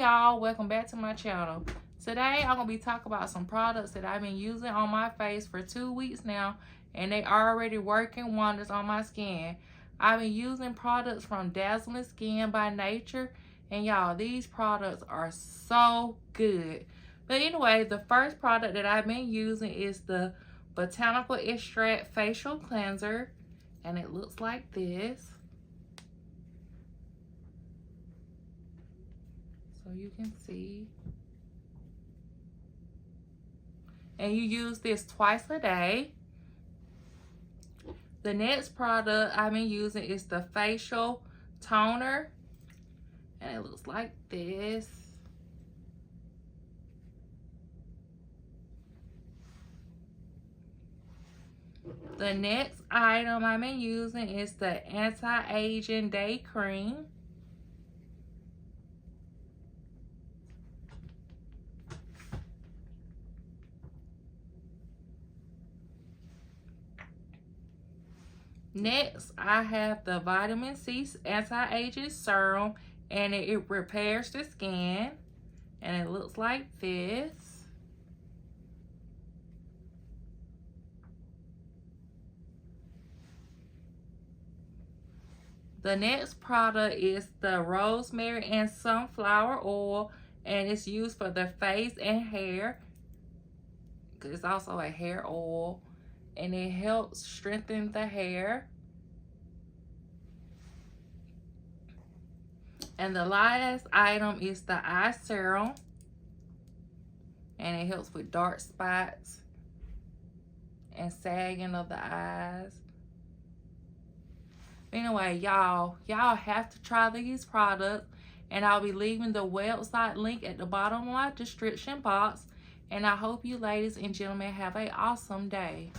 Hey y'all, welcome back to my channel. Today I'm going to be talking about some products that I've been using on my face for 2 weeks now, and they already working wonders on my skin. I've been using products from Dazzling Skin by Nature, and y'all, these products are so good. But anyway, the first product that I've been using is the Botanical Extract Facial Cleanser, and it looks like this. So you can see. And you use this twice a day. The next product I've been using is the facial toner, and it looks like this. The next item I've been using is the Anti-Aging Day Cream. Next, I have the Vitamin C Anti-Aging Serum, and it repairs the skin, and it looks like this. The next product is the Rosemary Sunflower Oil, and it's used for the face and hair. It's also a hair oil, and it helps strengthen the hair. And the last item is the eye serum, and it helps with dark spots and sagging of the eyes. Anyway, y'all have to try these products, and I'll be leaving the website link at the bottom of my description box. And I hope you ladies and gentlemen have an awesome day.